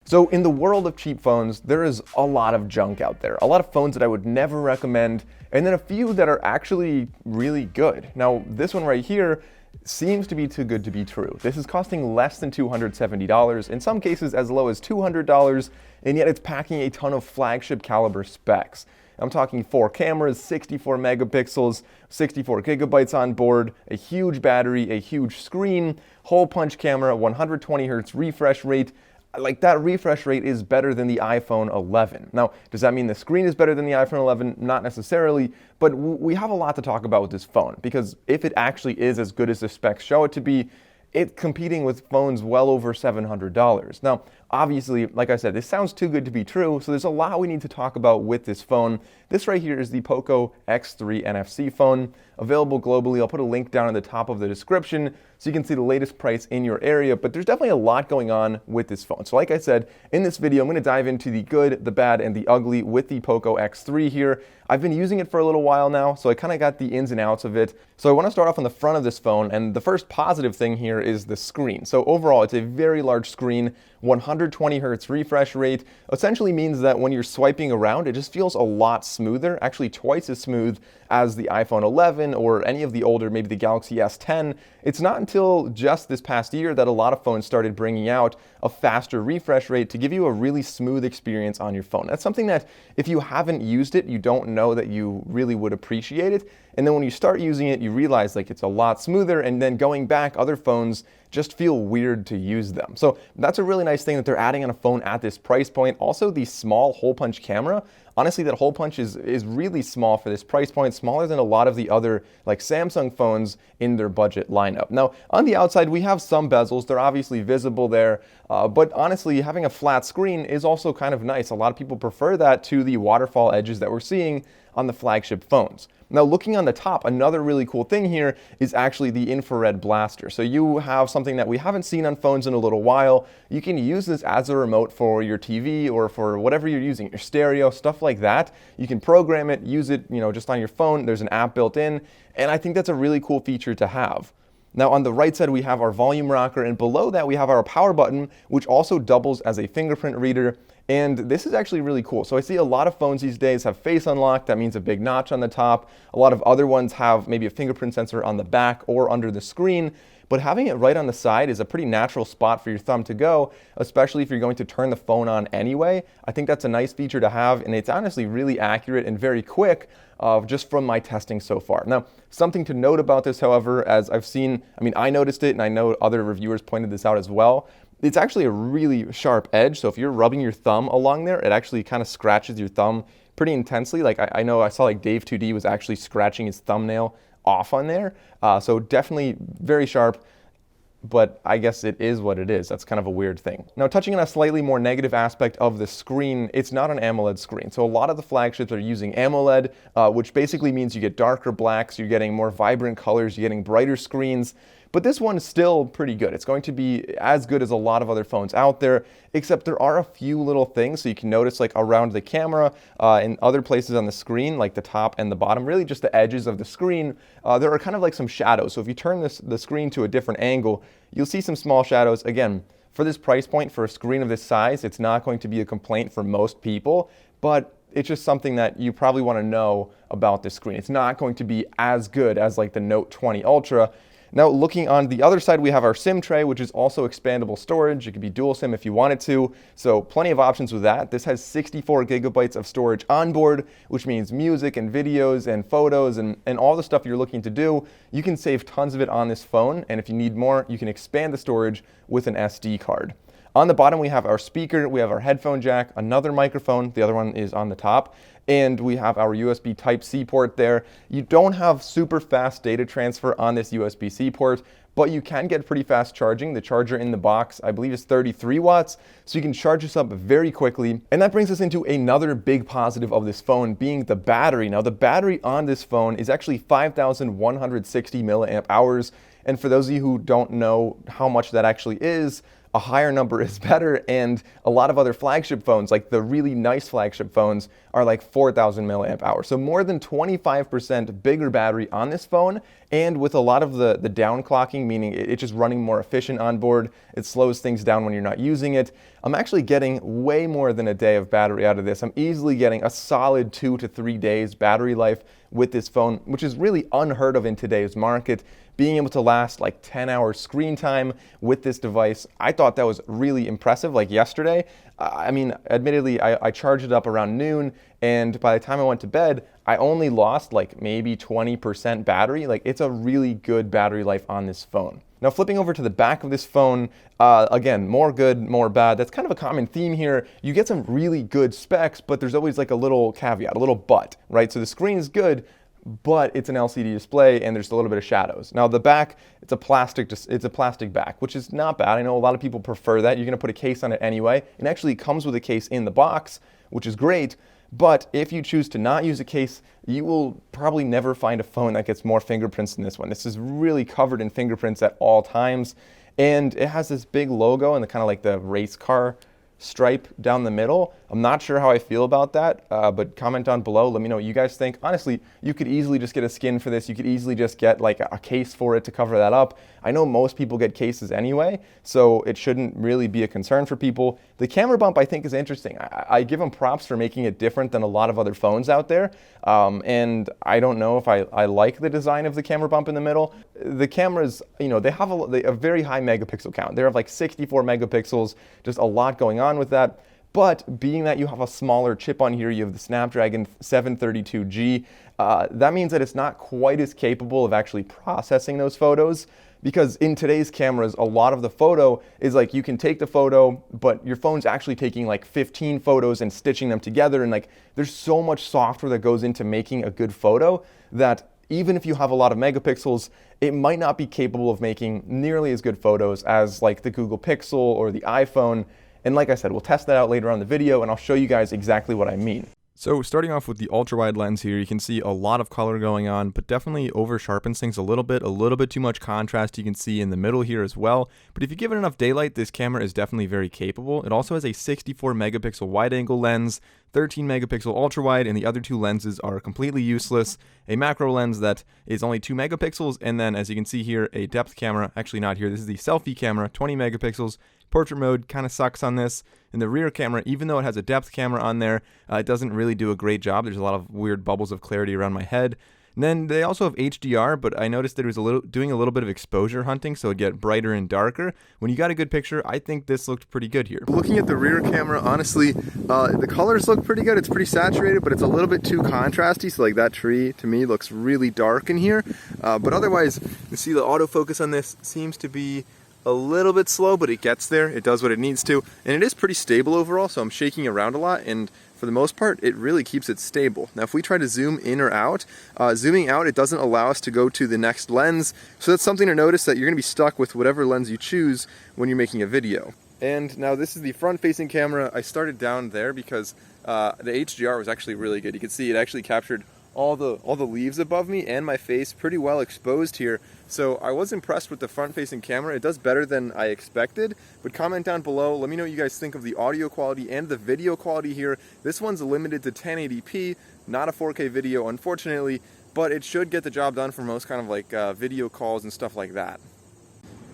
So in the world of cheap phones, there is a lot of junk out there. A lot of phones that I would never recommend, and then a few that are actually really good. Now, this one right here seems to be too good to be true. This is costing less than $270, in some cases as low as $200, and yet it's packing a ton of flagship caliber specs. I'm talking 4 cameras, 64 megapixels, 64 gigabytes on board, a huge battery, a huge screen, hole punch camera, 120 Hz refresh rate. Like, that refresh rate is better than the iPhone 11. Now, does that mean the screen is better than the iPhone 11? Not necessarily, but we have a lot to talk about with this phone, because if it actually is as good as the specs show it to be, it's competing with phones well over $700. Now, obviously, like I said, this sounds too good to be true, so there's a lot we need to talk about with this phone. This right here is the POCO X3 NFC phone, available globally. I'll put a link down at the top of the description so you can see the latest price in your area, but there's definitely a lot going on with this phone. So like I said, in this video, I'm going to dive into the good, the bad, and the ugly with the POCO X3 here. I've been using it for a little while now, so I kind of got the ins and outs of it. So I want to start off on the front of this phone, and the first positive thing here is the screen. So overall, it's a very large screen, 120 Hz refresh rate, essentially means that when you're swiping around, it just feels a lot smoother, actually twice as smooth as the iPhone 11 or any of the older, maybe the Galaxy S10. It's not until just this past year that a lot of phones started bringing out a faster refresh rate to give you a really smooth experience on your phone. That's something that if you haven't used it, you don't know that you really would appreciate it. And then when you start using it, you realize like it's a lot smoother, and then going back, other phones just feel weird to use them. So that's a really nice thing that they're adding on a phone at this price point. Also, the small hole punch camera. Honestly, that hole punch is really small for this price point, smaller than a lot of the other like Samsung phones in their budget lineup. Now, on the outside, we have some bezels. They're obviously visible there, but honestly, having a flat screen is also kind of nice. A lot of people prefer that to the waterfall edges that we're seeing on the flagship phones. Now, looking on the top, another really cool thing here is actually the infrared blaster. So you have something that we haven't seen on phones in a little while. You can use this as a remote for your TV or for whatever you're using, your stereo, stuff like that. You can program it, use it, just on your phone. There's an app built in, and I think that's a really cool feature to have. Now, on the right side, we have our volume rocker, and below that, we have our power button, which also doubles as a fingerprint reader. And this is actually really cool. So I see a lot of phones these days have face unlock. That means a big notch on the top. A lot of other ones have maybe a fingerprint sensor on the back or under the screen. But having it right on the side is a pretty natural spot for your thumb to go, especially if you're going to turn the phone on anyway. I think that's a nice feature to have, and it's honestly really accurate and very quick just from my testing so far. Now, something to note about this, however, as I've seen, I noticed it, and I know other reviewers pointed this out as well. It's actually a really sharp edge, so if you're rubbing your thumb along there, it actually kind of scratches your thumb pretty intensely. Like I know I saw like Dave 2D was actually scratching his thumbnail off on there. So definitely very sharp, but I guess it is what it is. That's kind of a weird thing. Now, touching on a slightly more negative aspect of the screen, it's not an AMOLED screen. So a lot of the flagships are using AMOLED, which basically means you get darker blacks, you're getting more vibrant colors, you're getting brighter screens. But this one is still pretty good. It's going to be as good as a lot of other phones out there, except there are a few little things. So you can notice like around the camera and other places on the screen, like the top and the bottom, really just the edges of the screen, there are kind of like some shadows. So if you turn the screen to a different angle, you'll see some small shadows. Again, for this price point, for a screen of this size, it's not going to be a complaint for most people, but it's just something that you probably want to know about this screen. It's not going to be as good as like the Note 20 Ultra. Now, looking on the other side, we have our SIM tray, which is also expandable storage. It could be dual SIM if you wanted to, so plenty of options with that. This has 64 gigabytes of storage on board, which means music and videos and photos and all the stuff you're looking to do. You can save tons of it on this phone, and if you need more, you can expand the storage with an SD card. On the bottom, we have our speaker, we have our headphone jack, another microphone, the other one is on the top, and we have our USB Type-C port there. You don't have super fast data transfer on this USB-C port, but you can get pretty fast charging. The charger in the box, I believe, is 33 watts, so you can charge this up very quickly. And that brings us into another big positive of this phone, being the battery. Now, the battery on this phone is actually 5,160 milliamp hours, and for those of you who don't know how much that actually is, a higher number is better, and a lot of other flagship phones, like the really nice flagship phones, are like 4,000 milliamp hours. So more than 25% bigger battery on this phone, and with a lot of the downclocking, meaning it's just running more efficient on board. It slows things down when you're not using it. I'm actually getting way more than a day of battery out of this. I'm easily getting a solid 2 to 3 days battery life with this phone, which is really unheard of in today's market. Being able to last like 10 hours screen time with this device, I thought that was really impressive. Like yesterday, I mean, admittedly, I charged it up around noon, and by the time I went to bed, I only lost like maybe 20% battery. Like, it's a really good battery life on this phone. Now, flipping over to the back of this phone, again, more good, more bad. That's kind of a common theme here. You get some really good specs, but there's always like a little caveat, a little but, right? So the screen is good, but it's an LCD display and there's a little bit of shadows. Now the back, it's a plastic back, which is not bad. I know a lot of people prefer that. You're gonna put a case on it anyway. It actually comes with a case in the box, which is great. But if you choose to not use a case, you will probably never find a phone that gets more fingerprints than this one. This is really covered in fingerprints at all times. And it has this big logo and the kind of like the race car stripe down the middle. I'm not sure how I feel about that, but comment down below. Let me know what you guys think. Honestly, you could easily just get a skin for this. You could easily just get like a case for it to cover that up. I know most people get cases anyway, so it shouldn't really be a concern for people. The camera bump, I think, is interesting. I give them props for making it different than a lot of other phones out there. And I don't know if I like the design of the camera bump in the middle. The cameras, you know, they have a very high megapixel count. They have like 64 megapixels, just a lot going on with that. But being that you have a smaller chip on here, you have the Snapdragon 732G, that means that it's not quite as capable of actually processing those photos, because in today's cameras, a lot of the photo is like you can take the photo, but your phone's actually taking like 15 photos and stitching them together, and like there's so much software that goes into making a good photo that even if you have a lot of megapixels, it might not be capable of making nearly as good photos as like the Google Pixel or the iPhone. And like I said, we'll test that out later on in the video, and I'll show you guys exactly what I mean. So starting off with the ultra-wide lens here, you can see a lot of color going on, but definitely over sharpens things a little bit too much contrast you can see in the middle here as well. But if you give it enough daylight, this camera is definitely very capable. It also has a 64 megapixel wide angle lens, 13 megapixel ultra wide, and the other two lenses are completely useless. A macro lens that is only 2 megapixels, and then as you can see here, a depth camera, actually not here, this is the selfie camera, 20 megapixels. Portrait mode kind of sucks on this. And the rear camera, even though it has a depth camera on there, it doesn't really do a great job. There's a lot of weird bubbles of clarity around my head. And then they also have HDR, but I noticed that it was doing a little bit of exposure hunting, so it'd get brighter and darker. When you got a good picture, I think this looked pretty good here. Looking at the rear camera, honestly, the colors look pretty good. It's pretty saturated, but it's a little bit too contrasty. So like that tree, to me, looks really dark in here. But otherwise, you see the autofocus on this seems to be a little bit slow, but it gets there. It does what it needs to, and it is pretty stable overall, so I'm shaking around a lot, and for the most part, it really keeps it stable. Now, if we try to zoom in or out, zooming out, it doesn't allow us to go to the next lens, so that's something to notice, that you're going to be stuck with whatever lens you choose when you're making a video. And now this is the front-facing camera. I started down there because the HDR was actually really good. You can see it actually captured all the leaves above me and my face pretty well exposed here. So I was impressed with the front-facing camera. It does better than I expected, but comment down below. Let me know what you guys think of the audio quality and the video quality here. This one's limited to 1080p, not a 4K video, unfortunately, but it should get the job done for most kind of like video calls and stuff like that.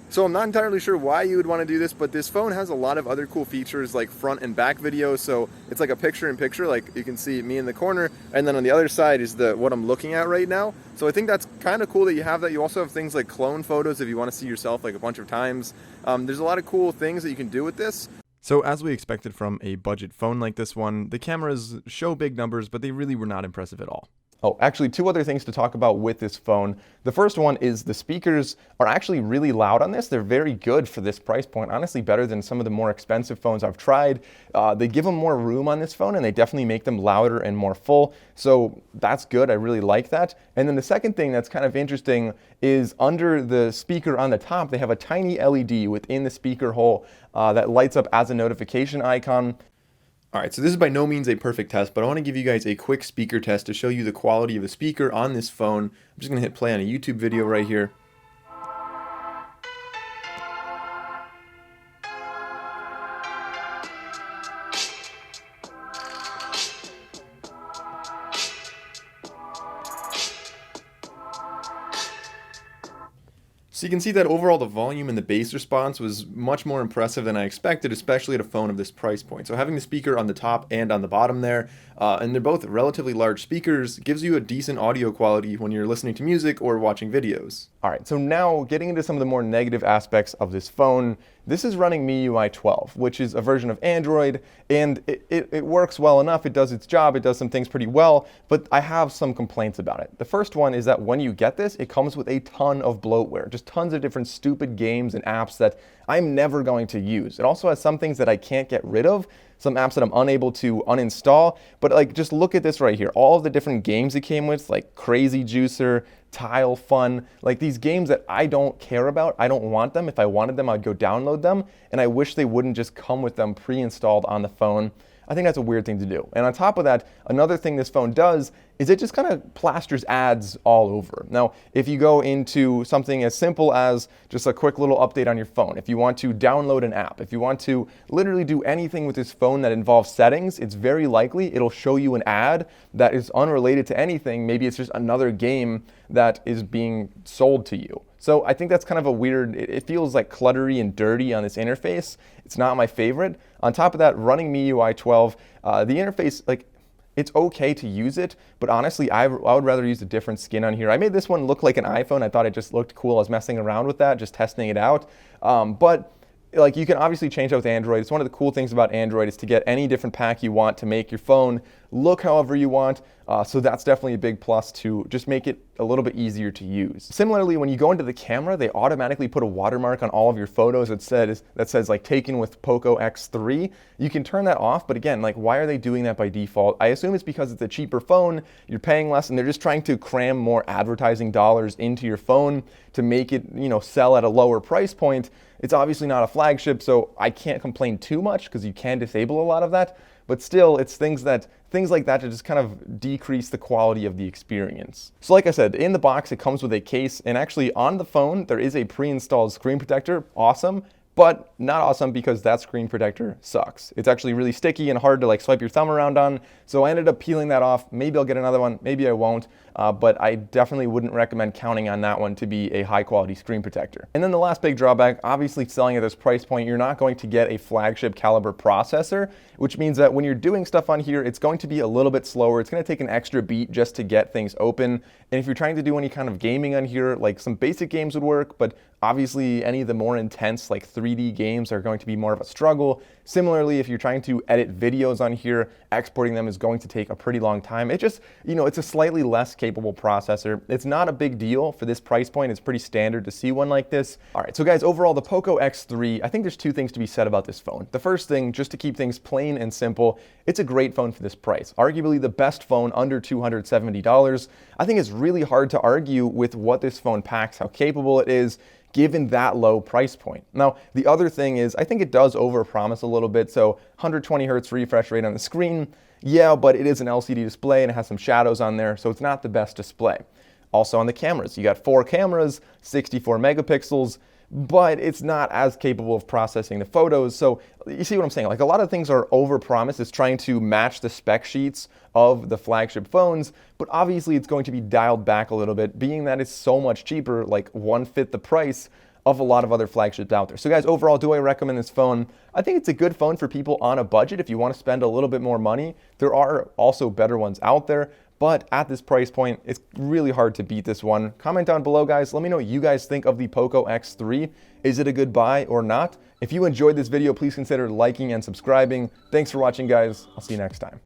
So I'm not entirely sure why you would want to do this, but this phone has a lot of other cool features like front and back video. So it's like a picture-in-picture, like you can see me in the corner, and then on the other side is what I'm looking at right now. So I think that's kind of cool that you have that. You also have things like clone photos if you want to see yourself like a bunch of times. There's a lot of cool things that you can do with this. So as we expected from a budget phone like this one, the cameras show big numbers, but they really were not impressive at all. Oh, actually, two other things to talk about with this phone. The first one is the speakers are actually really loud on this. They're very good for this price point, honestly better than some of the more expensive phones I've tried. They give them more room on this phone, and they definitely make them louder and more full. So that's good. I really like that. And then the second thing that's kind of interesting is under the speaker on the top, they have a tiny LED within the speaker hole that lights up as a notification icon. Alright, so this is by no means a perfect test, but I want to give you guys a quick speaker test to show you the quality of the speaker on this phone. I'm just going to hit play on a YouTube video right here. So you can see that overall the volume and the bass response was much more impressive than I expected, especially at a phone of this price point. So having the speaker on the top and on the bottom there, and they're both relatively large speakers, gives you a decent audio quality when you're listening to music or watching videos. All right, so now getting into some of the more negative aspects of this phone. This is running MIUI 12, which is a version of Android, and it works well enough. It does its job. It does some things pretty well, but I have some complaints about it. The first one is that when you get this, it comes with a ton of bloatware, just tons of different stupid games and apps that I'm never going to use. It also has some things that I can't get rid of, some apps that I'm unable to uninstall, but like just look at this right here. All of the different games it came with, like Crazy Juicer, Tile Fun, like these games that I don't care about. I don't want them. If I wanted them, I'd go download them, and I wish they wouldn't just come with them pre-installed on the phone. I think that's a weird thing to do. And on top of that, another thing this phone does is it just kind of plasters ads all over. Now, if you go into something as simple as just a quick little update on your phone, if you want to download an app, if you want to literally do anything with this phone that involves settings, it's very likely it'll show you an ad that is unrelated to anything. Maybe it's just another game that is being sold to you. So I think that's kind of a weird, it feels like cluttery and dirty on this interface. It's not my favorite. On top of that, running MIUI 12, the interface, like, it's okay to use it, but honestly, I would rather use a different skin on here. I made this one look like an iPhone. I thought it just looked cool. I was messing around with that, just testing it out. But like, you can obviously change out with Android. It's one of the cool things about Android is to get any different pack you want to make your phone look however you want. So that's definitely a big plus to just make it a little bit easier to use. Similarly, when you go into the camera, they automatically put a watermark on all of your photos that says like taken with POCO X3. You can turn that off, but again, like, why are they doing that by default? I assume it's because it's a cheaper phone, you're paying less, and they're just trying to cram more advertising dollars into your phone to make it, you know, sell at a lower price point. It's obviously not a flagship, so I can't complain too much because you can disable a lot of that. But still, it's things like that to just kind of decrease the quality of the experience. So like I said, in the box, it comes with a case, and actually on the phone, there is a pre-installed screen protector. Awesome. But not awesome because that screen protector sucks. It's actually really sticky and hard to like swipe your thumb around on. So I ended up peeling that off. Maybe I'll get another one, maybe I won't. But I definitely wouldn't recommend counting on that one to be a high quality screen protector. And then the last big drawback, obviously selling at this price point, you're not going to get a flagship caliber processor, which means that when you're doing stuff on here, it's going to be a little bit slower. It's going to take an extra beat just to get things open. And if you're trying to do any kind of gaming on here, like some basic games would work, but obviously any of the more intense like 3D games are going to be more of a struggle. Similarly, if you're trying to edit videos on here, exporting them is going to take a pretty long time. It just, you know, it's a slightly less capable processor. It's not a big deal for this price point. It's pretty standard to see one like this. All right, so guys, overall, the POCO X3, I think there's two things to be said about this phone. The first thing, just to keep things plain and simple, it's a great phone for this price. Arguably the best phone under $270. I think it's really hard to argue with what this phone packs, how capable it is, given that low price point. Now, the other thing is, I think it does overpromise a little bit. So 120 hertz refresh rate on the screen, yeah, but it is an LCD display and it has some shadows on there, so it's not the best display. Also on the cameras, you got 4 cameras, 64 megapixels, but it's not as capable of processing the photos. So you see what I'm saying? Like, a lot of things are overpromised. It's trying to match the spec sheets of the flagship phones, but obviously it's going to be dialed back a little bit, being that it's so much cheaper, like 1/5 the price of a lot of other flagships out there. So guys, overall, do I recommend this phone? I think it's a good phone for people on a budget if you want to spend a little bit more money. There are also better ones out there, but at this price point, it's really hard to beat this one. Comment down below, guys. Let me know what you guys think of the POCO X3. Is it a good buy or not? If you enjoyed this video, please consider liking and subscribing. Thanks for watching, guys. I'll see you next time.